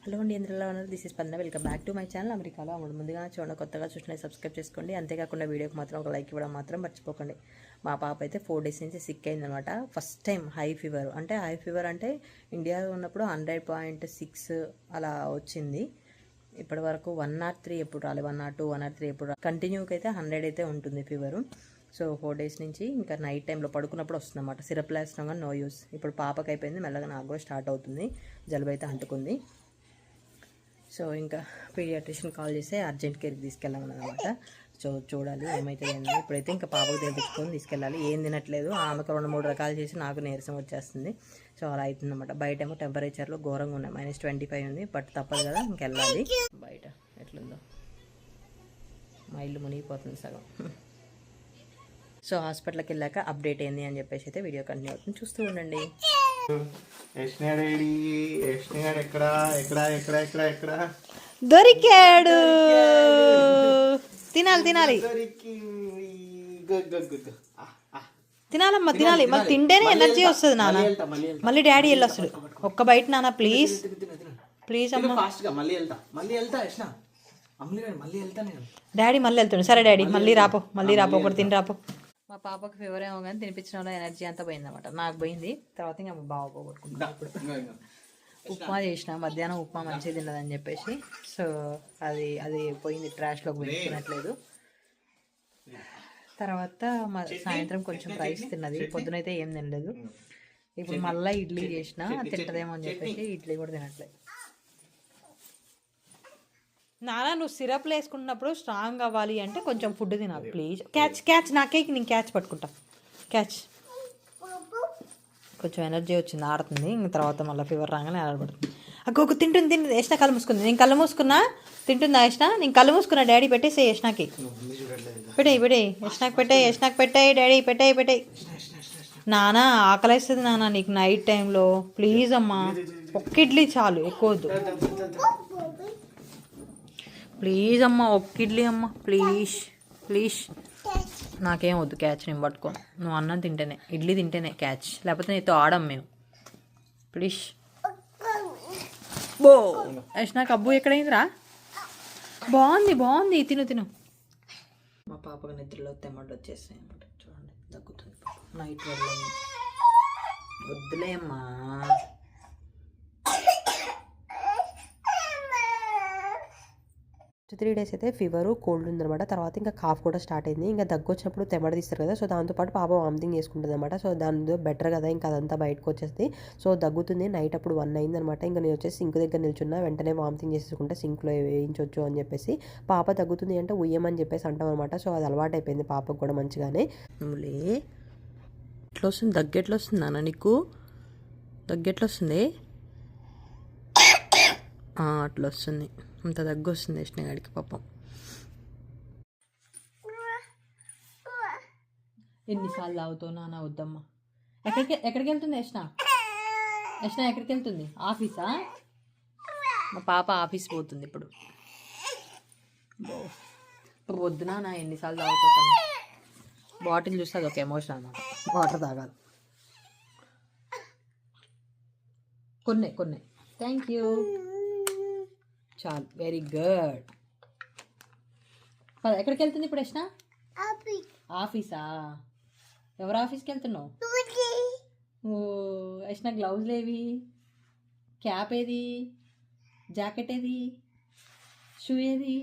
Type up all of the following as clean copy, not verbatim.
Hello అండి, ఎందులో ఉన్నారు? దిస్ ఇస్ స్పందన. Welcome back to my channel అమెరికాలో. ముందుగా చూడండి, కొత్తగా చూసిన సబ్స్క్రైబ్ చేసుకోండి. అంతేకాకుండా వీడియోకి మాత్రం ఒక లైక్ ఇవ్వడం మాత్రం మర్చిపోకండి. మా పాప అయితే 4 days నుంచి సిక్ అయిందనమాట. ఫస్ట్ టైం హై ఫీవర్ అంటే ఇండియాలో ఉన్నప్పుడు 100.6 అలా వచ్చింది. ఇప్పటి వరకు 103 ఎప్పుడు రాలేదు, 102, 103 ఎప్పుడు కంటిన్యూకి అయితే 100 అయితే ఉంటుంది ఫీవరు. సో 4 days నుంచి ఇంకా నైట్ టైంలో పడుకున్నప్పుడు వస్తుంది అన్నమాట. సిరప్ వేస్తున్నాం కానీ నో యూస్. ఇప్పుడు పాపకి అయిపోయింది, మెల్లగా నాకు కూడా స్టార్ట్ అవుతుంది. జలుబు అయితే అంటుకుంది. సో ఇంకా పీడియాట్రిషియన్ కాల్ చేస్తే అర్జెంట్ కేర్కి తీసుకెళ్ళామన్నమాట. సో చూడాలి ఏమవుతుంది. ఇప్పుడైతే ఇంకా పాపకు తినిపించుకొని తీసుకెళ్ళాలి. ఏం తినట్లేదు, ఆమెకు 2-3 రకాలు చేసి నాకు నీరసం వచ్చేస్తుంది. సో అలా అవుతుందన్నమాట. బయట ఏమో టెంపరేచర్లో ఘోరంగా ఉన్నాయి, -25 ఉంది. బట్ తప్పదు కదా, ఇంకెళ్ళాలి. బయట ఎట్లుందో మా ఇల్లు మునిగిపోతుంది సగం. సో హాస్పిటల్కి వెళ్ళాక అప్డేట్ ఏంది అని చెప్పేసి అయితే వీడియో కంటిన్యూ అవుతుంది, చూస్తూ ఉండండి. దొరికాడు, తినాలి తినాలమ్మా, తినాలి. మళ్ళీ తింటేనే ఎనర్జీ వస్తుంది నాన్న. మళ్ళీ డాడీ వెళ్ళొస్తాడు. ఒక్క బయట నాన్న ప్లీజ్ ప్లీజ్ అమ్మా. డాడీ మళ్ళీ వెళ్తాడు. సరే డాడీ మళ్ళీ రాపో ఒకటి తిని రాపో. మా పాపకు ఫీవర్ ఏమో కానీ తినిపించడం వల్ల ఎనర్జీ అంతా పోయిందన్నమాట. నాకు పోయింది. తర్వాత ఇంకా బాగా పోగొట్టుకుంటాను. ఇప్పుడు ఉప్మా చేసిన, మధ్యాహ్నం ఉప్మా మంచిగా తిన్నదని చెప్పేసి. సో అది పోయింది, ట్రాష్లోకి పోయి తినట్లేదు. తర్వాత సాయంత్రం కొంచెం రైస్ తిన్నది, పొద్దునైతే ఏం తినలేదు. ఇప్పుడు మళ్ళీ ఇడ్లీ చేసిన, తింటదేమో అని చెప్పేసి ఇడ్లీ కూడా తినట్లేదు. నాన్న నువ్వు సిరప్లు వేసుకున్నప్పుడు స్ట్రాంగ్ అవ్వాలి అంటే కొంచెం ఫుడ్ తినాలి ప్లీజ్. క్యాచ్ నా కేక్ నేను క్యాచ్ పట్టుకుంటా. క్యాచ్. కొంచెం ఎనర్జీ వచ్చింది, ఆడుతుంది. ఇంక తర్వాత మళ్ళీ ఫీవర్ రాగానే ఆడబడుతుంది. అగ్గొక తింటుంది. యష్ణ కళ్ళు మూసుకుంది. నేను కళ్ళు మూసుకున్నా తింటుందా యష్ణ? నేను కళ్ళు మూసుకున్నా. డాడీ పెట్టేసే యష్ణకి. పెట్టేయి యష్ణకి పెట్టాయి. డాడీ పెట్టాయి. నాన్న ఆకలిస్తుంది నాన్న నీకు నైట్ టైంలో. ప్లీజ్ అమ్మా, ఒక్క ఇడ్లీ చాలు, ఎక్కువ వద్దు ప్లీజ్ అమ్మ. ఒక్క ఇడ్లీ అమ్మ ప్లీజ్. నాకేం వద్దు క్యాచ్, నేను పట్టుకోను. నువ్వు అన్నం తింటేనే, ఇడ్లీ తింటేనే క్యాచ్, లేకపోతే నీతో ఆడం మేము. ప్లీజ్ బో. నాకు అబ్బు ఎక్కడైందిరా? బాగుంది. తిను. మా పాపకు నిద్రలో తెమ్మడు వచ్చేస్తాయి అన్నమాట. చూడండి దగ్గుతుంది. నైట్ వెళ్ళి వద్దులే అమ్మా. 3 days అయితే ఫీవరు, కోల్డ్ ఉందన్నమాట. తర్వాత ఇంకా కాఫ్ కూడా స్టార్ట్ అయింది. ఇంకా దగ్గు వచ్చినప్పుడు తెమ్మడ తీస్తారు కదా, సో దాంతోపాటు పాప వామిటింగ్ చేసుకుంటుంది అనమాట. సో దాని బెటర్ కదా, ఇంకా అదంతా బయటకు వచ్చేస్తుంది. సో దగ్గుతుంది. నైట్ అప్పుడు 1 అయిందనమాట. ఇంకా నేను వచ్చేసి సింక్ దగ్గర నిల్చున్నా. వెంటనే వామిటింగ్ చేసేసుకుంటే సింక్లో వేయించవచ్చు అని చెప్పేసి. పాప తగ్గుతుంది అంటే ఉయ్యమని చెప్పేసి అంటాం అనమాట. సో అది అలవాటు అయిపోయింది పాపకు కూడా మంచిగానే. ఎట్లా వస్తుంది దగ్గు? ఎట్లా వస్తుంది నాన్న నీకు దగ్గు? ఎట్లా వస్తుంది? అట్లా వస్తుంది. అంత దగ్గు వస్తుంది యష్ణగాడికి పాపం. ఎన్నిసార్లు అవుతావు నాన్న? వద్దమ్మా. ఎక్కడికి వెళ్తుంది యష్ణ ఎక్కడికి వెళ్తుంది? ఆఫీసా? మా పాప ఆఫీస్ పోతుంది ఇప్పుడు. వద్దు నాన్న, ఎన్నిసార్లు తాగుతావు? బాటిల్ చూస్తే అది ఒక ఎమోషన్ అన్నమాట. వాటర్ తాగాలి. కొన్ని థ్యాంక్ యూ, చాలు. Very good. ఎక్కడికి వెళ్తుంది ఇప్పుడు యష్ణ? ఆఫీసా? ఎవరు ఆఫీస్కి వెళ్తున్నావు? ఓ యష్ణ, గ్లౌజ్ లేవి? క్యాప్ ఏది? జాకెట్ ఏది? షూ ఏది?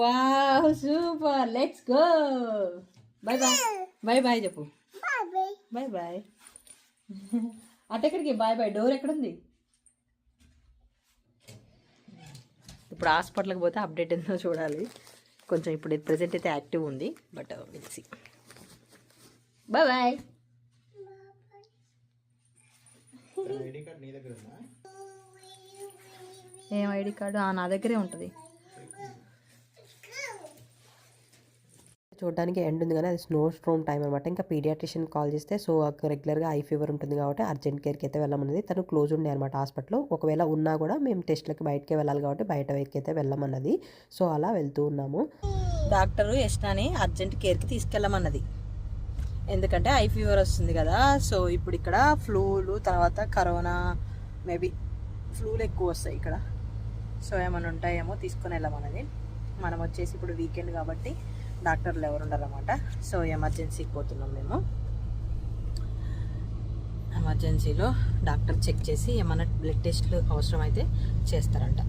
Wow super, let's go. Bye చెప్పు. బాయ్. అటెక్కడికి? బాయ్. డోర్ ఎక్కడుంది? ఇప్పుడు హాస్పిటల్కి పోతే అప్డేట్ ఎంతో చూడాలి. కొంచెం ఇప్పుడు ప్రెజెంట్ అయితే యాక్టివ్ ఉంది, బట్ విల్ సీ. బాయ్. ఏం ఐడి కార్డు? నా దగ్గరే ఉంటుంది. చూడడానికి ఎండ్ ఉంది కానీ అది స్నో స్ట్రోమ్ టైం అనమాట. ఇంకా పీడియాట్రిషియన్ కాల్ చేస్తే, సో రెగ్యులర్గా ఐ ఫీవర్ ఉంటుంది కాబట్టి అర్జెంట్ కేర్కి అయితే వెళ్ళమన్నది. తను క్లోజ్ ఉండే అనమాట హాస్పిటల్లో. ఒకవేళ ఉన్నా కూడా మేము టెస్ట్లకి బయటకే వెళ్ళాలి కాబట్టి బయట వైపుకి అయితే వెళ్ళమన్నది. సో అలా వెళ్తూ ఉన్నాము. డాక్టరు యష్ణని అర్జెంట్ కేర్కి తీసుకెళ్ళమన్నది. ఎందుకంటే ఐ ఫీవర్ వస్తుంది కదా. సో ఇప్పుడు ఇక్కడ ఫ్లూలు, తర్వాత కరోనా మేబీ ఫ్లూలు ఎక్కువ వస్తాయి ఇక్కడ. సో ఏమైనా ఉంటాయేమో తీసుకొని వెళ్ళమన్నది. మనం వచ్చేసి ఇప్పుడు వీకెండ్ కాబట్టి డాక్టర్లు ఎవరు ఉండరు అన్నమాట. సో ఎమర్జెన్సీకి పోతున్నాం మేము. ఎమర్జెన్సీలో డాక్టర్ చెక్ చేసి ఏమైనా బ్లడ్ టెస్ట్లు అవసరమైతే చేస్తారంట.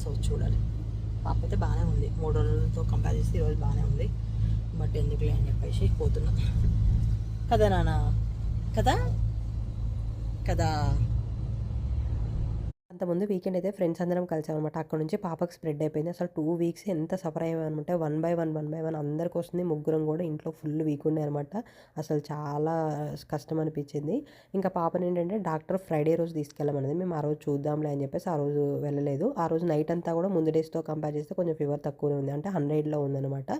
సో చూడాలి. పాప అయితే బాగానే ఉంది, 3 రోజులతో కంపేర్ చేస్తే ఈరోజు బాగానే ఉంది. బట్ ఎందుకులే అని చెప్పేసి పోతున్నాం కదా నాన్న, కదా కదా. అంతకుముందు వీకెండ్ అయితే ఫ్రెండ్స్ అందరం కలిసామన్నమాట. అక్కడ నుంచి పాపకు స్ప్రెడ్ అయిపోయింది. అసలు 2 వీక్స్ ఎంత సఫర్ అయ్యామనుకుంటే 1 బై 1 అందరికి వస్తుంది. ముగ్గురం కూడా ఇంట్లో ఫుల్ వీక్ ఉండే అనమాట. అసలు చాలా కష్టం అనిపించింది. ఇంకా పాపని ఏంటంటే డాక్టర్ ఫ్రైడే రోజు తీసుకెళ్ళమన్నది. మేము ఆ రోజు చూద్దాంలే అని చెప్పేసి ఆ రోజు వెళ్ళలేదు. ఆ రోజు నైట్ అంతా కూడా ముందు డేస్తో కంపేర్ చేస్తే కొంచెం ఫీవర్ తక్కువనే ఉంది, అంటే 100లో ఉందన్నమాట.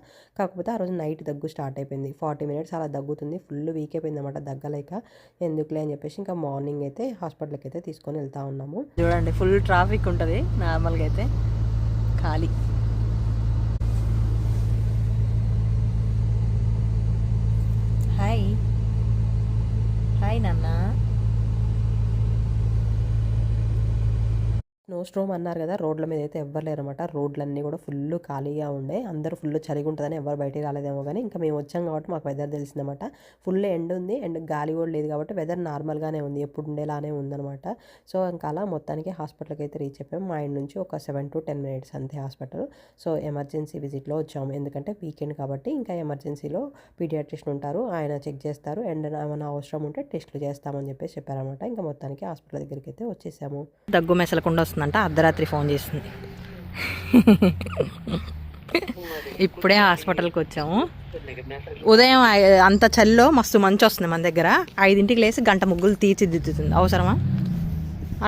కాకపోతే ఆ రోజు నైట్ దగ్గు స్టార్ట్ అయిపోయింది. 40 మినిట్స్ అలా దగ్గుతుంది. ఫుల్ వీక్ అయిపోయింది అనమాట దగ్గలేక. ఎందుకులే అని చెప్పేసి ఇంకా మార్నింగ్ అయితే హాస్పిటల్కి అయితే తీసుకొని వెళ్తా ఉన్నాము. చూడండి ఫుల్ ట్రాఫిక్ ఉంటుంది, నార్మల్గా అయితే ఖాళీ. హాయ్ హాయ్ నాన్న. స్నో స్ట్రోమ్ అన్నారు కదా, రోడ్ల మీద అయితే ఎవ్వరు లేరన్నమాట. రోడ్లన్నీ కూడా ఫుల్ ఖాళీగా ఉండే. అందరూ ఫుల్ చలిగా ఉంటుందని ఎవరు బయటికి రాలేదేమో, కానీ ఇంకా మేము వచ్చాం కాబట్టి మాకు వెదర్ తెలిసిందన్నమాట. ఫుల్ ఎండ్ ఉంది అండ్ గాలి కూడా లేదు కాబట్టి వెదర్ నార్మల్గానే ఉంది, ఎప్పుడు ఉండేలానే ఉందన్నమాట. సో ఇంకా అలా మొత్తానికి హాస్పిటల్కి అయితే రీచ్ అయిపోయాం. మా ఇంటి నుంచి ఒక 7 to 10 minutes అంతే హాస్పిటల్. సో ఎమర్జెన్సీ విజిట్లో వచ్చాము, ఎందుకంటే వీకెండ్ కాబట్టి. ఇంకా ఎమర్జెన్సీలో పీడియాట్రిషియన్ ఉంటారు, ఆయన చెక్ చేస్తారు అండ్ ఏమైనా అవసరం ఉంటే టెస్టులు చేస్తామని చెప్పేసి చెప్పారనమాట. ఇంకా మొత్తానికి హాస్పిటల్ దగ్గరికి అయితే వచ్చేసాము. దగ్గు మెసలకుండా వస్తుందంట, అర్ధరాత్రి ఫోన్ చేస్తుంది. ఇప్పుడే హాస్పిటల్కి వచ్చాము. ఉదయం అంత చలిలో మస్తు మంచి వస్తుంది మన దగ్గర. 5ంటికి లేసి గంట ముగ్గులు తీర్చిదిద్దుతుంది. అవసరమా?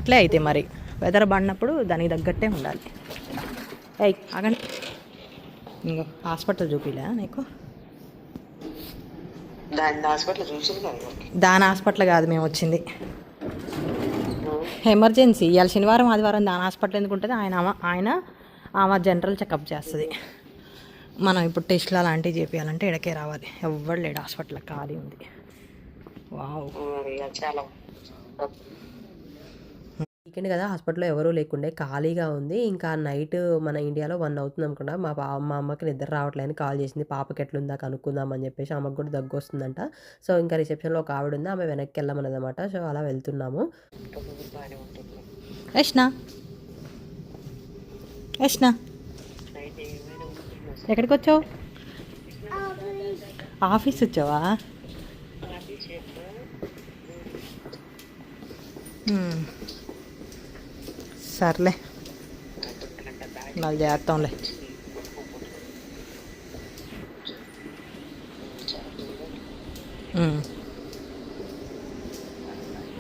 అట్లే అయితే మరి వెదర్ పడినప్పుడు దానికి తగ్గట్టే ఉండాలి. అయ్యి ఆగండి, ఇంకో హాస్పిటల్ చూపిలే నీకు. దాని హాస్పిటల్ కాదు మేము వచ్చింది, ఎమర్జెన్సీ. ఇవాళ శనివారం ఆదివారం దాని హాస్పిటల్ ఎందుకు ఉంటుంది? ఆమె జనరల్ చెకప్ చేస్తుంది. మనం ఇప్పుడు టెస్ట్లు అలాంటివి చేపించాలంటే ఇడకే రావాలి. ఎవ్వరు లేడు హాస్పిటల్, ఖాళీ ఉంది. వావ్, చాలా వీకెండ్ కదా, హాస్పిటల్లో ఎవరూ లేకుండే, ఖాళీగా ఉంది. ఇంకా నైట్ మన ఇండియాలో 1 అవుతుంది అనుకుంటా. మా అమ్మకి నిద్ర రావట్లేదని కాల్ చేసింది. పాపకి ఎట్లుందా కనుక్కుందాం అని చెప్పేసి. ఆమెకు కూడా దగ్గు వస్తుందంట. సో ఇంకా రిసెప్షన్లో ఒక ఆవిడ ఉంది, ఆమె వెనక్కి వెళ్ళమన్నదన్నమాట. సో అలా వెళ్తున్నాము. యష్నా యష్నా ఎక్కడికి వచ్చావు? ఆఫీస్ వచ్చావా? సర్లే, మళ్ళీ చేస్తాంలే.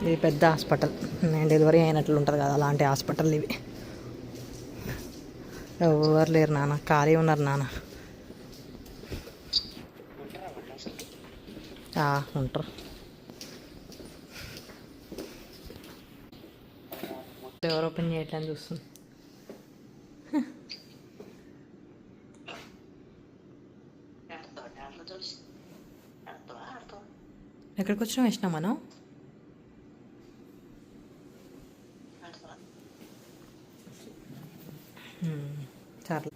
ఇది పెద్ద హాస్పిటల్, నేను డెలివరీ అయినట్లు ఉంటుంది కదా అలాంటి హాస్పిటల్ ఇవి. ఎవరు లేరు నాన్న, ఖాళీ ఉన్నారు నాన్న. ఉంటారు. ఎవరు ఓపెన్ చేయట్లని చూస్తుంది. ఎక్కడికి వచ్చినా వేసినా మనం? సర్లే.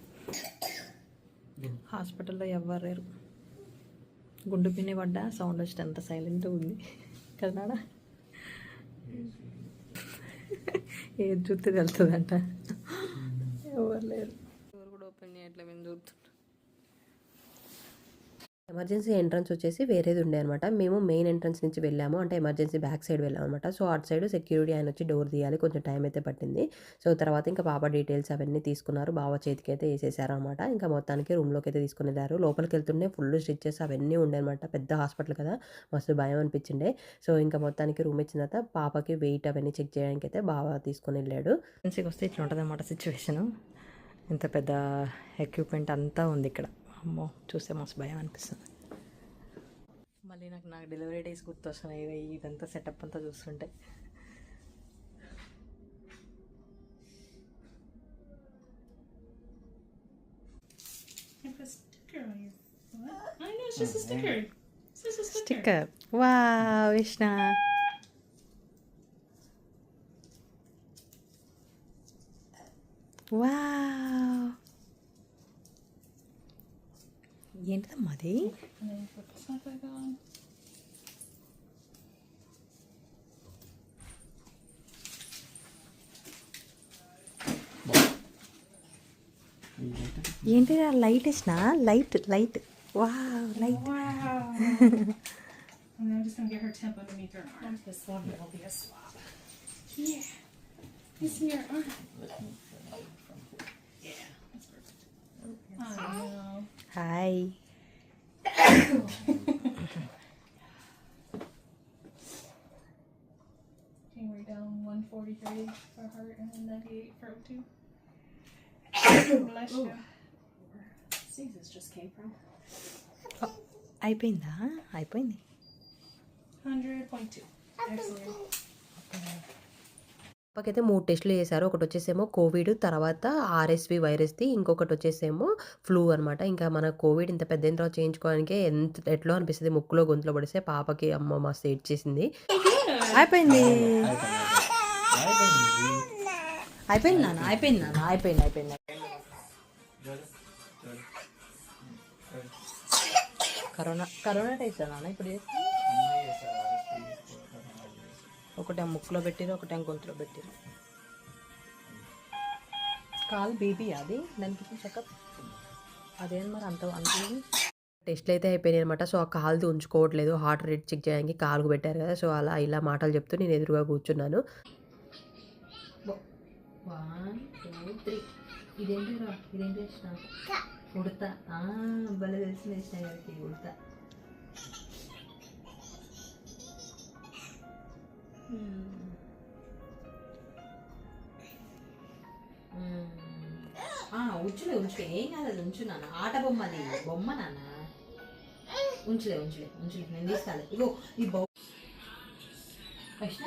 హాస్పిటల్లో ఎవ్వరు లేరు. గుండు పిన్ని పడ్డా సౌండ్ వచ్చి అంత సైలెంట్గా ఉంది కదా. ఏది చూస్తే తెలుస్తుందంట. ఎవరు లేరు, ఎవరు కూడా ఓపెన్ చేయట్లేదు. మేము చూస్తున్నాం. ఎమర్జెన్సీ ఎంట్రన్స్ వచ్చేసి వేరేది ఉండే అనమాట. మేము మెయిన్ ఎంట్రన్స్ నుంచి వెళ్ళాము, అంటే ఎమర్జెన్సీ బ్యాక్ సైడ్ వెళ్ళాము అనమాట. సో అటు సైడ్ సెక్యూరిటీ ఆయన వచ్చి డోర్ తీయాలి, కొంచెం టైం అయితే పట్టింది. సో తర్వాత ఇంకా పాప డీటెయిల్స్ అవన్నీ తీసుకున్నారు, బావ చేతికి అయితే వేసేసారు అనమాట. ఇంకా మొత్తానికి రూమ్లోకి అయితే తీసుకుని వెళ్ళారు. లోపలికి వెళ్తుండే ఫుల్ స్టిచెస్ అవన్నీ ఉండే అనమాట. పెద్ద హాస్పిటల్ కదా, మస్తు భయం అనిపించిండే. సో ఇంకా మొత్తానికి రూమ్ ఇచ్చిన తర్వాత పాపకి వెయిట్ అవన్నీ చెక్ చేయడానికి అయితే బావ తీసుకొని వెళ్ళాడు. ఎమర్జెన్సీకి వస్తే ఇట్లా ఉంటుంది అనమాట సిచ్యువేషను. ఇంత పెద్ద ఎక్విప్మెంట్ అంతా ఉంది ఇక్కడ. అమ్మో, చూస్తే మస్తు భయం అనిపిస్తుంది. మళ్ళీ నాకు డెలివరీ డేస్ గుర్తొస్తున్నాయి ఇదంతా సెటప్ అంతా చూస్తుంటే. స్టిక్కర్. వావ్ విష్ణ, వావ్, ఏంటిదమ్మా అది? And then put the stuff back on. ఏంటిది లైట్ వేసిన? Light light, wow light. Wow. And then I'm just gonna get her temp underneath her arm. This one will be a swab. Yeah. It's in your arm. Yeah, that's perfect. I know. Hi. January down 143 for heart and then 98 for O2. Bless you. Caesars just came from అయిపోయిందా? అయిపోయింది. 100.2. Excellent. పాపకైతే 3 టెస్టులు చేశారు. ఒకటి వచ్చేసేమో Covid, తర్వాత RSV వైరస్ది, ఇంకొకటి వచ్చేసేమో flu అనమాట. ఇంకా మన కోవిడ్ ఇంత పెద్ద తర్వాత చేయించుకోవడానికి ఎట్లో అనిపిస్తుంది. ముక్కులో గొంతులో పడిస్తే పాపకి అమ్మ మస్తు ఏడ్చేసింది. అయిపోయింది అయిపోయింది నాన్న, అయిపోయింది నాన్న, అయిపోయింది అయిపోయింది. కరోనా టెస్ట్ నాన్న ఇప్పుడు ఒకటే ముక్కులో పెట్టిరు, ఒకటే గొంతులో పెట్టిరు. కాల్ బీబీ అది, దానికి చెకప్ అదేం మరి అంత టెస్ట్లు అయితే అయిపోయినాయి అనమాట. సో ఆ కాలుది ఉంచుకోవట్లేదు, హార్ట్ రేట్ చెక్ చేయడానికి కాలుకు పెట్టారు కదా. సో అలా ఇలా మాటలు చెప్తూ నేను ఎదురుగా కూర్చున్నాను. 1 2 3. ఇదేంటిరా? ఇదేంటి వేసిన? ఉడతా. భలే తెలిసిన వేసిన గారికి ఉడతా. ఉంచులే ఉంచులే, ఏం కాదు అది, ఉంచు నాన్న. ఆట బొమ్మ అది, బొమ్మ నాన్న. ఉంచులే ఉంచులే ఉంచులే, నేను తీస్తాను. ఇగో ఈ కృష్ణ,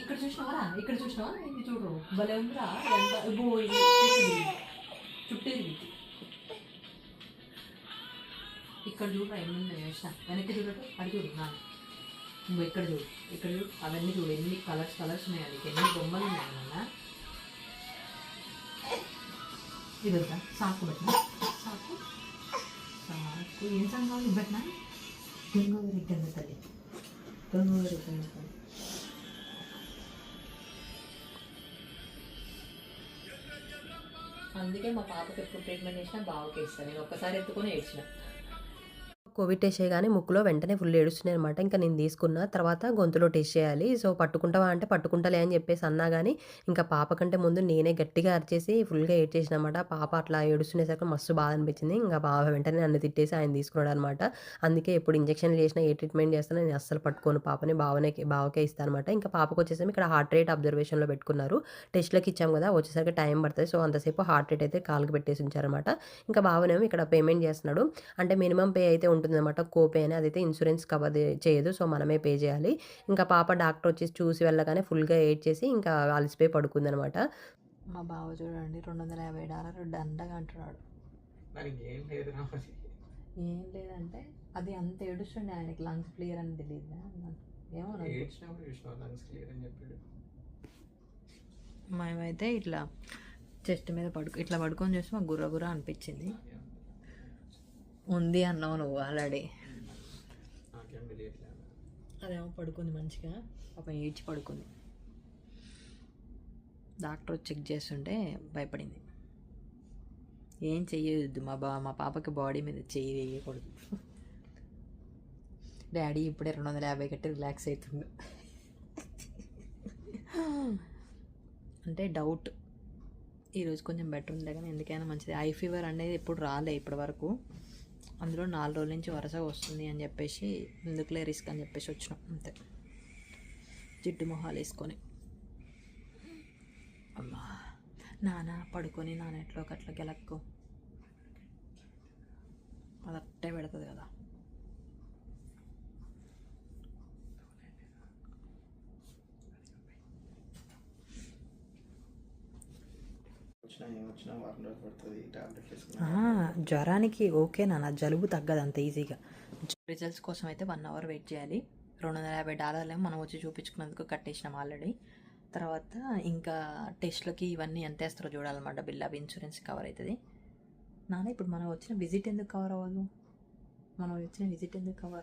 ఇక్కడ చూసినావరా? ఇక్కడ చూసినావా? ఇది చూడరు, భలే ఉందిరా. చుట్టేది ఇక్కడ చూడరా, ఎన్ని ఉన్నాయి కృష్ణ. వెనక్కి చూడటం, అది చూడు నా. నువ్వు ఇక్కడ చూడు, ఇక్కడ చూడు, అవన్నీ చూడు, ఎన్ని కలర్స్ ఉన్నాయి. అది ఎన్ని బొమ్మలు ఉన్నాయి నాన్న. ఇది వద్దా? సాకు పెట్టినా, సాకు సాకు ఏం సాగు కావాలి పెట్టినా? గంగోదరి గంగ తల్లి, గంగోదరి గంగ తల్లి. అందుకే మా పాపకి ఎప్పుడు ట్రీట్మెంట్ చేసినా బావకి ఇస్తాను. నేను ఒక్కసారి ఎత్తుకొని ఏడ్చిన. కోవిడ్ టెస్ట్ చేయగానే ముక్కులో వెంటనే ఫుల్ ఏడుస్తున్నాయి అనమాట. ఇంకా నేను తీసుకున్న తర్వాత గొంతులో టెస్ట్ చేయాలి. సో పట్టుకుంటావా అంటే పట్టుకుంటలే అని చెప్పేసి అన్నా కానీ ఇంకా పాప కంటే ముందు నేనే గట్టిగా అరిచేసి ఫుల్గా ఏడ్చేసిన అనమాట. పాప అట్లా ఏడుస్తునేసరికి మస్తు బాధ అనిపించింది. ఇంకా బావ వెంటనే నన్ను తిట్టేసి ఆయన తీసుకున్నాడు అనమాట. అందుకే ఎప్పుడు ఇంజక్షన్లు చేసినా ఏ ట్రీట్మెంట్ చేసినా నేను అస్సలు పట్టుకోను పాపని, బావకే ఇస్తాను అనమాట. ఇంకా పాపకు వచ్చేసి ఇక్కడ హార్ట్ రేట్ అబ్జర్వేషన్లో పెట్టుకున్నారు. టెస్ట్లోకి ఇచ్చాం కదా, వచ్చేసరికి టైం పడుతుంది. సో అంతసేపు హార్ట్ రేట్ అయితే కాలుకి పెట్టేసి ఉంచారనమాట. ఇంకా బావనేమో ఇక్కడ పేమెంట్ చేస్తున్నాడు. అంటే మినిమం పే అయితే ఉంటుందన్నమాట, కోపే అని. అదైతే ఇన్సూరెన్స్ కవర్ చేయదు, సో మనమే పే చేయాలి. ఇంకా పాప డాక్టర్ వచ్చేసి చూసి వెళ్ళగానే ఫుల్గా ఏడ్చేసి ఇంకా అలసిపోయి పడుకుందనమాట. మా బావ చూడండి $250 దండగా అంటున్నాడు. ఏం లేదంటే అది అంత ఏడుస్తుండే, ఆయనకి లంగ్స్ క్లియర్ అని తెలియదు. ఏమో మేమైతే ఇట్లా చెస్ట్ మీద ఇట్లా పడుకొని చూసి మాకు గుర్ర అనిపించింది. ఉంది అన్నావు నువ్వు ఆల్రెడీ. అదేమో పడుకుంది మంచిగా, పాపం ఏడ్చి పడుకుంది. డాక్టర్ చెక్ చేస్తుంటే భయపడింది. ఏం చెయ్యొద్దు, మా పాపకి బాడీ మీద చెయ్యి వేయకూడదు. డాడీ ఇప్పుడే 250 కట్టి రిలాక్స్ అవుతుంది. అంటే డౌట్, ఈరోజు కొంచెం బెటర్ ఉంది కానీ ఎందుకైనా మంచిది. ఐ ఫీవర్ అనేది ఎప్పుడు రాలే ఇప్పటి వరకు, అందులో 4 రోజుల నుంచి వరుసగా వస్తుంది అని చెప్పేసి ఎందుకులే రిస్క్ అని చెప్పేసి వచ్చినాం అంతే. జిడ్డు మొహాలు వేసుకొని అమ్మా నాన్న పడుకొని నాన్న ఎట్లోకి అట్లా గెలక్కు, అది అట్టే పెడుతుంది కదా. జ్వరానికి ఓకే నాన్న, జలుబు తగ్గదు అంత ఈజీగా. రిజల్ట్స్ కోసం అయితే 1 అవర్ వెయిట్ చేయాలి. $250 మనం వచ్చి చూపించుకున్నందుకు కట్టేసినాం ఆల్రెడీ. తర్వాత ఇంకా టెస్ట్లకి ఇవన్నీ ఎంత వేస్తారో చూడాలన్నమాట. బిల్ అవి ఇన్సూరెన్స్ కవర్ అవుతుంది. నాన్న ఇప్పుడు మనం వచ్చిన విజిట్ ఎందుకు కవర్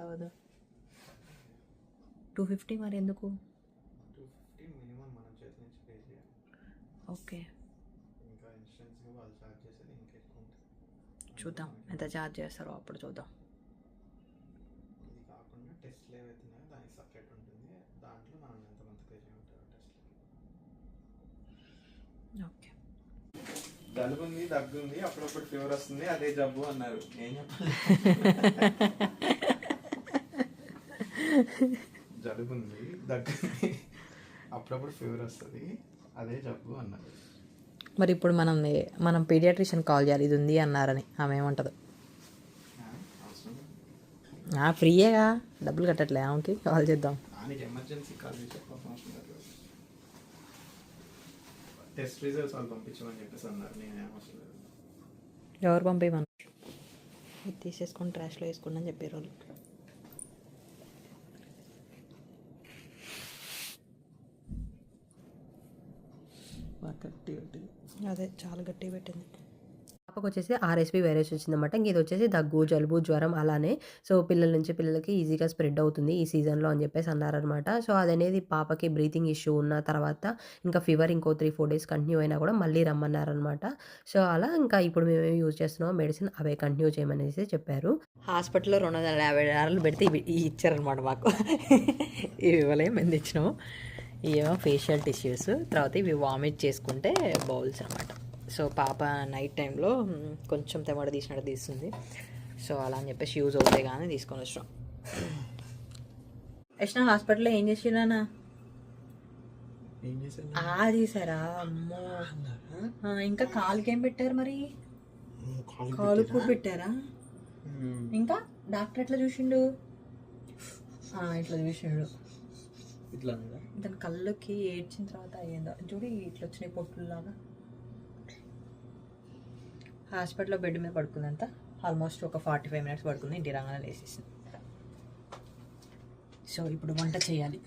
అవ్వదు? 250 మరి ఎందుకు? 250 మినిమం మనం చేతి నుంచి పే చేయాలి. ఓకే, ఇంకా ఇన్సూరెన్స్ వాళ్ళు ఛార్జ్ చేసేది ఇంకా ఎక్కువ ఉంటుంది. చూద్దాం ఎంత ఛార్జ్ చేస్తారో అప్పుడు చూద్దాం. ఇది కాకుండా టెస్ట్లు ఏవైతే ఉన్నాయో దానికి సపరేట్ ఉంటుంది. దాంట్లో మనం ఎంతమంది పే చేయమంటారు టెస్ట్లకి. ఓకే, జలుబు ఉంది, దగ్గు ఉంది, అప్పుడప్పుడు ఫీవర్ వస్తుంది, అదే జబ్బు అన్నారు. ఏం చెప్పాలి? జలుబు ఉంది, దగ్గు ఉంది, అప్పుడప్పుడు ఫీవర్ వస్తుంది, అదే జబ్బు అన్నారు. మరి ఇప్పుడు మనం పీడియాట్రిషియన్ కాల్ చేయాలి ఇది ఉంది అన్నారని. ఆమె ఏమంటదు? అవసరం ఫ్రీయేగా, డబ్బులు కట్టట్లే ఆమెకి. కాల్ చేద్దాం. దానికి ఎమర్జెన్సీ కాల్ చేసి చెప్పాల్సిన అవసరం లేదు. టెస్ట్ రిజల్ట్స్ వాళ్ళు పంపించమని చెప్పేసి అన్నారు. నేనేం అవసరం లేదు. ఎవరు పంపేయమని? ఇది తీసేసుకొని ట్రాష్లో వేసుకోండి అని చెప్పారు వాళ్ళు. అదే చాలా గట్టిగా పెట్టింది. పాపకు వచ్చేసి ఆర్ఎస్పి వైరస్ వచ్చిందన్నమాట. ఇంక ఇది వచ్చేసి దగ్గు, జలుబు, జ్వరం అలానే. సో పిల్లల నుంచి పిల్లలకి ఈజీగా స్ప్రెడ్ అవుతుంది ఈ సీజన్లో అని చెప్పేసి అన్నారనమాట. సో అదనేది పాపకి బ్రీతింగ్ ఇష్యూ ఉన్న తర్వాత ఇంకా ఫీవర్ ఇంకో 3-4 డేస్ కంటిన్యూ అయినా కూడా మళ్ళీ రమ్మన్నారనమాట. సో అలా ఇంకా ఇప్పుడు మేము యూజ్ చేస్తున్నాం మెడిసిన్ అవే కంటిన్యూ చేయమనేసి చెప్పారు. హాస్పిటల్లో $250 పెడితే ఇవి ఇచ్చారనమాట మాకు. ఇవి ఇవ్వలేము, మేము తెచ్చినాము. ఇవేమో ఫేషియల్ టిష్యూస్, తర్వాత ఇవి వామిట్ చేసుకుంటే బౌల్స్ అనమాట. సో పాప నైట్ టైంలో కొంచెం తెమడ తీసినట్టు తీస్తుంది. సో అలా అని చెప్పేసి యూజ్ అవుతాయి కానీ తీసుకొని వచ్చాం. యశ్న హాస్పిటల్లో ఏం చేసినా? ఏం చేశాను? తీసారా? అమ్మో, ఇంకా కాలుకి ఏం పెట్టారు మరి? కాలుకు పెట్టారా? ఇంకా డాక్టర్ ఎట్లా చూసిండు? ఇట్లా చూసిండు. ఇట్లా దాని కళ్ళకి ఏడ్చిన తర్వాత అయ్యిందా చూడు, ఇట్లా వచ్చినాయి పొట్టులాగా. హాస్పిటల్లో బెడ్ మీద పడుకుందంత. ఆల్మోస్ట్ ఒక 45 మినిట్స్ పడుకుంది. ఇంటి రంగానే లేసేసింది. సో ఇప్పుడు వంట చేయాలి.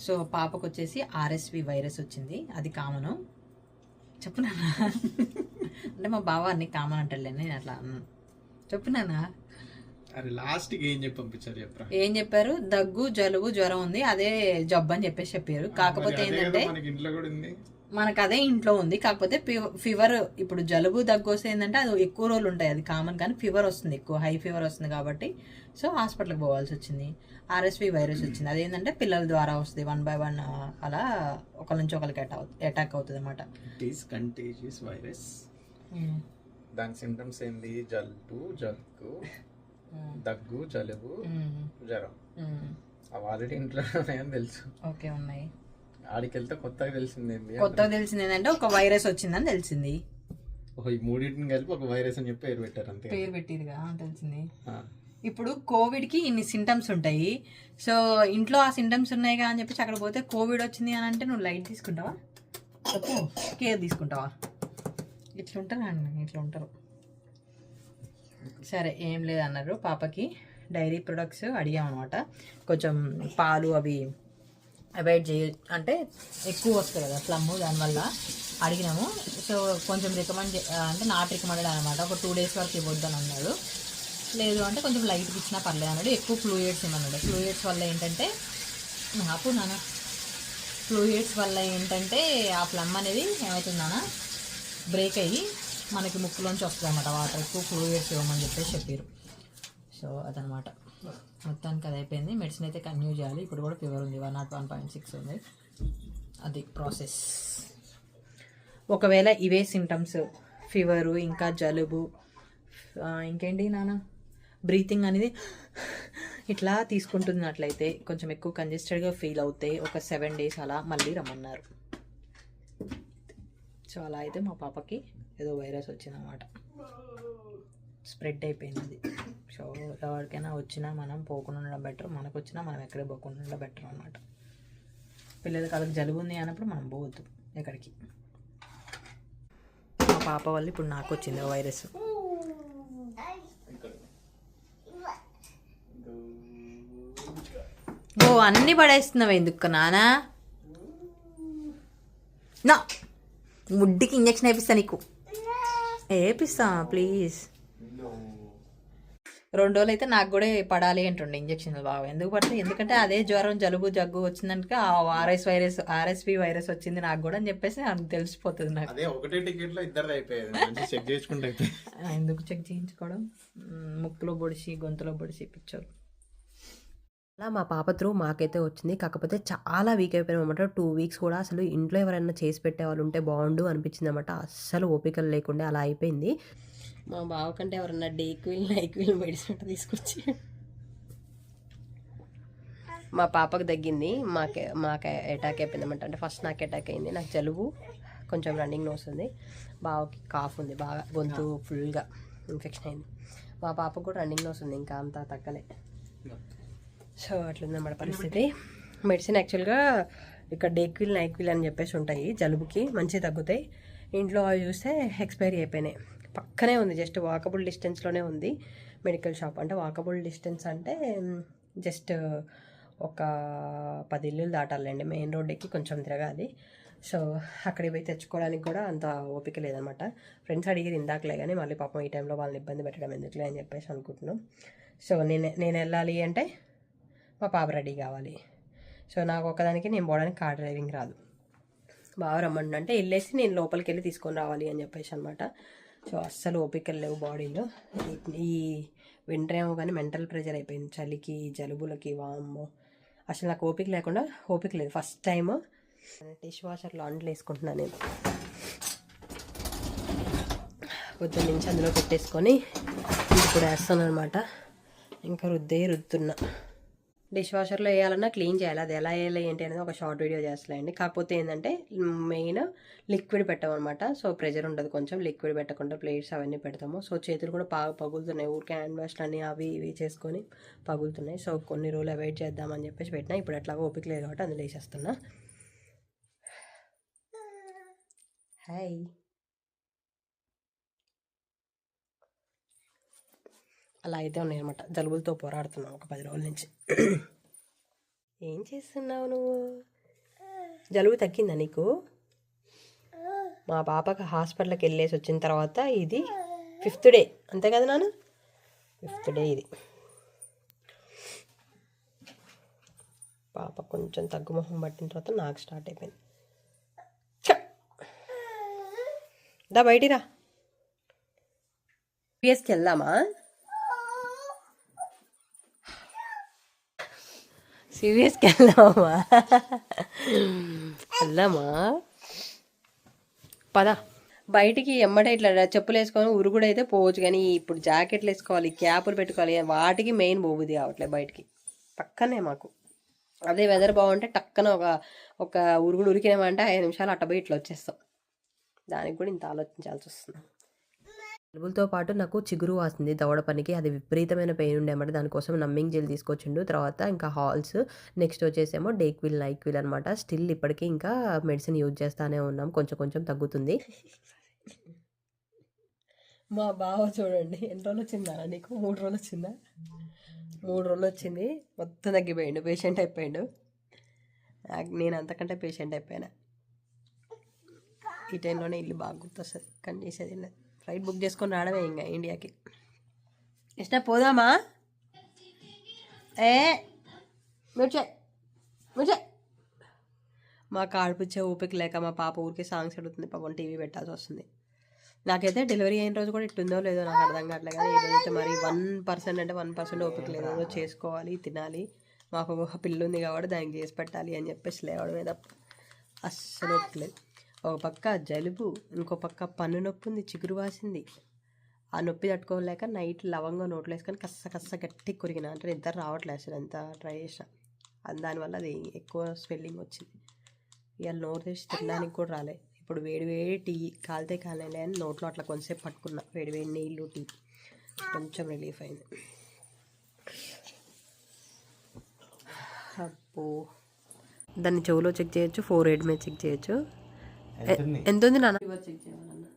సో పాపకు వచ్చేసి ఆర్ఎస్వి వైరస్ వచ్చింది, అది కామను. చెప్పునా అంటే మా బావ అన్ని కామన్ అంటాడులే, నేను అట్లా చెప్పునానా. అరే లాస్ట్కి ఏం చెప్పి పంపించారు చెప్పరా? ఏం చెప్పారు? దగ్గు, జలుబు, జ్వరం ఉంది, అదే జబ్బు అని చెప్పారు. కాకపోతే ఏంటంటే మనకి ఇంట్లో కూడా ఉంది, మనకు అదే ఇంట్లో ఉంది. కాకపోతే ఫీవర్, ఇప్పుడు జలుబు దగ్గు వస్తే ఏంటంటే అది ఎక్కువ రోజులు ఉంటాయి, అది కామన్. కానీ ఫీవర్ వస్తుంది, ఎక్కువ హై ఫీవర్ వస్తుంది కాబట్టి సో హాస్పిటల్కి పోవాల్సి వచ్చింది. ఆర్ఎస్వి వైరస్ వచ్చింది. అదేంటంటే పిల్లల ద్వారా వస్తుంది, 1 by 1 అలా ఒకరి నుంచి ఒకరికి అటాక్ అవుతుంది అనమాట. It is contagious virus. దాని సింటమ్స్ ఏంది? జలుబు, దగ్గు, జలుబు, జ్వరం. అవి ఆల్రెడీ ఇంట్లో ఉన్నాయని తెలుసు. ఓకే, ఉన్నాయి. ఆడికి వెళ్తే కొత్తగా తెలిసింది ఏంటంటే ఒక వైరస్ వచ్చిందని తెలిసింది. ఈ మూడింటిని కలిపి ఒక వైరస్ అని చెప్పి పేరు పెట్టారు, అంతే. పేరు పెట్టిరుగా తెలిసింది. ఇప్పుడు కోవిడ్కి ఇన్ని సింటమ్స్ ఉంటాయి. సో ఇంట్లో ఆ సింటమ్స్ ఉన్నాయిగా అని చెప్పేసి అక్కడ పోతే కోవిడ్ వచ్చింది అని అంటే నువ్వు లైట్ తీసుకుంటావా? చెప్పు, కేర్ తీసుకుంటావా? ఇట్లా ఉంటారు. సరే, ఏం లేదన్నారు. పాపకి డైరీ ప్రొడక్ట్స్ అడిగామన్నమాట. కొంచెం పాలు అవి అవాయిడ్ అంటే ఎక్కువ వస్తుంది కదా ఫ్లమ్, దానివల్ల అడిగినాము. సో కొంచెం రికమెండ్ అంటే నాట్ రికమెండెడ్ అనమాట. ఒక 2 days వరకు ఇవ్వద్దని అన్నాడు. లేదు అంటే కొంచెం లైట్గా ఇచ్చినా పర్లేదు అన్నాడు. ఎక్కువ ఫ్లూయిడ్స్ ఇవ్వన్నాడు. ఫ్లూయిడ్స్ వల్ల ఏంటంటే ఆ ఫ్లమ్ అనేది ఏమవుతుందన్నా బ్రేక్ అయ్యి మనకి ముక్కులోంచి వస్తుంది అన్నమాట వాటర్. ఎక్కువ ఫ్లూయిడ్స్ ఇవ్వమని చెప్పారు. సో అదనమాట. మొత్తానికి అది అయిపోయింది. మెడిసిన్ అయితే కంటిన్యూ చేయాలి. ఇప్పుడు కూడా ఫీవర్ ఉంది, 101.6 ఉంది. అది ప్రాసెస్. ఒకవేళ ఇవే సింటమ్స్, ఫీవరు, ఇంకా జలుబు, ఇంకేంటి నాన్న, బ్రీతింగ్ అనేది ఇట్లా తీసుకుంటున్నట్లయితే కొంచెం ఎక్కువ కంజెస్టెడ్గా ఫీల్ అవుతాయి. ఒక 7 days అలా మళ్ళీ రమ్మన్నారు. సో అలా అయితే మా పాపకి ఏదో వైరస్ వచ్చిందన్నమాట, స్ప్రెడ్ అయిపోయింది అది. సో ఎవరికైనా వచ్చినా మనం పోకుండా ఉండడం బెటర్, మనకు వచ్చినా మనం ఎక్కడే పోకుండా ఉండడం బెటర్ అనమాట. పిల్లలకి వాళ్ళకి జలుబు ఉంది అన్నప్పుడు మనం పోవద్దు ఎక్కడికి. మా పాప వల్ల ఇప్పుడు నాకు వచ్చింది వైరస్. ఓ అన్నీ పడేస్తున్నావు ఎందుకు నానా? నా ముడ్డికి ఇంజక్షన్ వేపిస్తా నీకు. వేపిస్తా ప్లీజ్. 2 రోజులు అయితే నాకు కూడా పడాలి అంటుండే ఇంజక్షన్లు బాగా. ఎందుకు పడతాయి? ఎందుకంటే అదే జ్వరం జలుబు జగ్గు వచ్చిందంటే ఆర్ఎస్వి వైరస్ వచ్చింది నాకు కూడా అని చెప్పేసి నాకు తెలిసిపోతుంది. నాకు అదే ఒకటే టికెట్ లో ఇద్దరు అయిపోయేది. చెక్ చేసుకుంటే ఎందుకు చెక్ చేయించుకోవడం? ముక్కులో పొడిచి గొంతులో పొడిచి పిచ్చోరు. అలా మా పాప త్రూ మాకైతే వచ్చింది. కాకపోతే చాలా వీక్ అయిపోయాం అనమాట. 2 వీక్స్ కూడా అసలు ఇంట్లో ఎవరైనా చేసి పెట్టే వాళ్ళు ఉంటే బాగుండు అనిపించింది అనమాట. అస్సలు ఓపికలు లేకుండా అలా అయిపోయింది. మా బావ కంటే ఎవరన్నా డేక్విల్ నైక్విల్ మెడిసిన్ తీసుకొచ్చి మా పాపకు తగ్గింది. మాకు అటాక్ అయిపోయింది అనమాట. అంటే ఫస్ట్ నాకు అటాక్ అయింది. నాకు జలుబు, కొంచెం రన్నింగ్ నోస్ ఉంది. బావకి కాఫ్ ఉంది, బాగా గొంతు ఫుల్గా ఇన్ఫెక్షన్ అయింది. మా పాపకు కూడా రన్నింగ్ నోస్ ఉంది, ఇంకా అంతా తగ్గలే. సో అట్లుందన్నమాట పరిస్థితి. మెడిసిన్ యాక్చువల్గా ఇక్కడ డేక్విల్ నైక్విల్ అని చెప్పేసి ఉంటాయి, జలుబుకి మంచిగా తగ్గుతాయి. ఇంట్లో అవి చూస్తే ఎక్స్పైరీ అయిపోయినాయి. పక్కనే ఉంది, జస్ట్ వాకబుల్ డిస్టెన్స్లోనే ఉంది మెడికల్ షాప్. అంటే వాకబుల్ డిస్టెన్స్ అంటే జస్ట్ ఒక 10 ఇల్లులు దాటాలండి. మెయిన్ రోడ్డుకి కొంచెం తిరగాలి. సో అక్కడికి పోయి తెచ్చుకోవడానికి కూడా అంత ఓపిక లేదనమాట. ఫ్రెండ్స్ అడిగిరు ఇందాకలే, కానీ మళ్ళీ పాపం ఈ టైంలో వాళ్ళని ఇబ్బంది పెట్టడం ఎందుకులే అని చెప్పేసి అనుకుంటున్నాం. సో నేను వెళ్ళాలి అంటే మా పాప రెడీ కావాలి. సో నాకు ఒకదానికి నేను పోవడానికి కార్ డ్రైవింగ్ రాదు. బాగా రమ్మండి అంటే వెళ్ళేసి నేను లోపలికి వెళ్ళి తీసుకొని రావాలి అని చెప్పేసి అనమాట. సో అస్సలు ఓపికలు లేవు బాడీలో. ఈ వింటర్ ఏమో కానీ మెంటల్ ప్రెషర్ అయిపోయింది, చలికి జలుబులకి. వామ్మో అసలు నాకు ఓపిక లేదు. ఫస్ట్ టైం డిష్ వాషర్లో అంట్లు వేసుకుంటున్నాను నేను. పొద్దున్న నుంచి అందులో పెట్టేసుకొని ఇప్పుడు వేస్తాను అనమాట. ఇంకా రుద్దుతున్నా. డిష్ వాషర్లో వేయాలన్నా క్లీన్ చేయాలి. అది ఎలా వేయాలి ఏంటి అనేది ఒక షార్ట్ వీడియో చేస్తాయండి. కాకపోతే ఏంటంటే మెయిన్ లిక్విడ్ పెట్టామన్నమాట. సో ప్రెజర్ ఉండదు, కొంచెం లిక్విడ్ పెట్టకుండా ప్లేట్స్ అవన్నీ పెడతాము. సో చేతులు కూడా బాగా పగులుతున్నాయి. ఊరికే హ్యాండ్ వాష్లు అన్నీ అవి ఇవి చేసుకొని పగులుతున్నాయి. సో కొన్ని రోజులు అవాయిడ్ చేద్దామని చెప్పేసి పెట్టినా. ఇప్పుడు ఎట్లాగో ఓపిక లేదు కాబట్టి అందులో వేసేస్తున్నా. హాయ్, అలా అయితే ఉన్నాయన్నమాట. జలుబులతో పోరాడుతున్నావు ఒక 10 రోజుల నుంచి. ఏం చేస్తున్నావు నువ్వు? జలుబు తగ్గిందా నీకు? మా పాపకి హాస్పిటల్కి వెళ్ళేసి వచ్చిన తర్వాత ఇది 5th డే, అంతే కదా నాన్న? 5th డే ఇది. పాప కొంచెం తగ్గుముఖం పట్టిన తర్వాత నాకు స్టార్ట్ అయిపోయింది. దా బయటికి రా. పిఎస్కి వెళ్దామా? సీరియస్కి వెళ్దామా? పద బయటికి. ఎమ్మటే ఇట్లా చెప్పులు వేసుకొని ఉరుగుడు అయితే పోవచ్చు, కానీ ఇప్పుడు జాకెట్లు వేసుకోవాలి, క్యాపులు పెట్టుకోవాలి, వాటికి మెయిన్ పోబుద్ది కావట్లేదు బయటికి. పక్కనే మాకు అదే వెదర్ బాగుంటే టక్కన ఒక ఉరుగుడు ఉరికినామంటే 5 నిమిషాలు అట్టబోయి ఇట్లా వచ్చేస్తాం. దానికి కూడా ఇంత ఆలోచించాల్సి వస్తుంది. జలుబులతో పాటు నాకు చిగురు వాసింది దవడ పనికి. అది విపరీతమైన పెయిన్ ఉండే అన్నమాట. దానికోసం నమ్మింగ్ జెల్ తీసుకొచ్చిండు. తర్వాత ఇంకా హాల్స్, నెక్స్ట్ వచ్చేసేమో డేక్విల్ నైక్విల్ అనమాట. స్టిల్ ఇప్పటికీ ఇంకా మెడిసిన్ యూజ్ చేస్తానే ఉన్నాం, కొంచెం కొంచెం తగ్గుతుంది. మా బావ చూడండి ఎన్ని రోజులు వచ్చిందా నీకు? 3 రోజులు వచ్చిందా? 3 రోజులు వచ్చింది. మొత్తం తగ్గిపోయాడు, పేషెంట్ అయిపోయాడు. నేను అంతకంటే పేషెంట్ అయిపోయాను. ఈ టైంలోనే ఇల్లు బాగా గుర్తొస్తుంది, కానీ చేసేది లేదు. ఫ్లైట్ బుక్ చేసుకొని రావడమే ఇంకా ఇండియాకి. ఇష్టం పోదామా? ముచ్చే మాకు ఆడిపించే ఓపిక లేక మా పాప ఊరికి సాంగ్స్ అడుగుతుంది. పాపం టీవీ పెట్టాల్సి వస్తుంది. నాకైతే డెలివరీ అయిన రోజు కూడా ఇట్టుందో లేదో నాకు అర్థం కావట్లేదు. కానీ ఈ రోజైతే మరి 1% అంటే 1% ఓపిక లేదు. ఏదో చేసుకోవాలి, తినాలి. మాకు ఒక పిల్ల ఉంది కాబట్టి దానికి చేసి పెట్టాలి అని చెప్పేసి లేవడం మీద అస్సలు ఓపిక లేదు. ఒక పక్క జలుబు, ఇంకో పక్క పన్ను నొప్పి ఉంది, చిగురు వాసింది. ఆ నొప్పి తట్టుకోలేక నైట్ లవంగా నోట్లో వేసుకొని కస్స గట్టి కొరిగిన. అంటే నిద్ర రావట్లేదు అసలు, ఎంత ట్రై చేసిన. దానివల్ల అది ఎక్కువ స్వెల్లింగ్ వచ్చింది. ఇవాళ నోరు తెచ్చి తినడానికి కూడా రాలే. ఇప్పుడు వేడి టీ కాలితే కాలేలే అని నోట్లో అట్లా కొంచెంసేపు పట్టుకున్నా. వేడి నీళ్ళు, టీ, కొంచెం రిలీఫ్ అయింది. అప్పు దాన్ని చెవులో చెక్ చేయొచ్చు, 4 మీద చెక్ చేయొచ్చు. ఎంత ఉంది నాన్న? చెక్ చేయాలన్నా.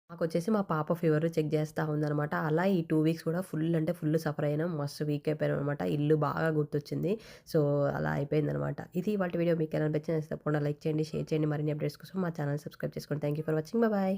మా నాకొచ్చేసి మా పాప ఫీవర్ చెక్ చేస్తూ ఉందనమాట. అలా ఈ 2 వీక్స్ కూడా ఫుల్ అంటే ఫుల్ సఫర్ అయినాం. మస్తు వీక్ అయిపోయామనమాట. ఇల్లు బాగా గుర్తొచ్చింది. సో, అలా అయిపోయిందనమాట. ఇది ఇవాల్టి వీడియో. మీకు ఎలా అనిపించింది తప్పకుండా లైక్ చేయండి, షేర్ చేయండి. మరిన్ని అప్డేట్స్ కోసం మా ఛానల్ సబ్స్క్రైబ్ చేసుకోండి. Thank you for watching. Bye.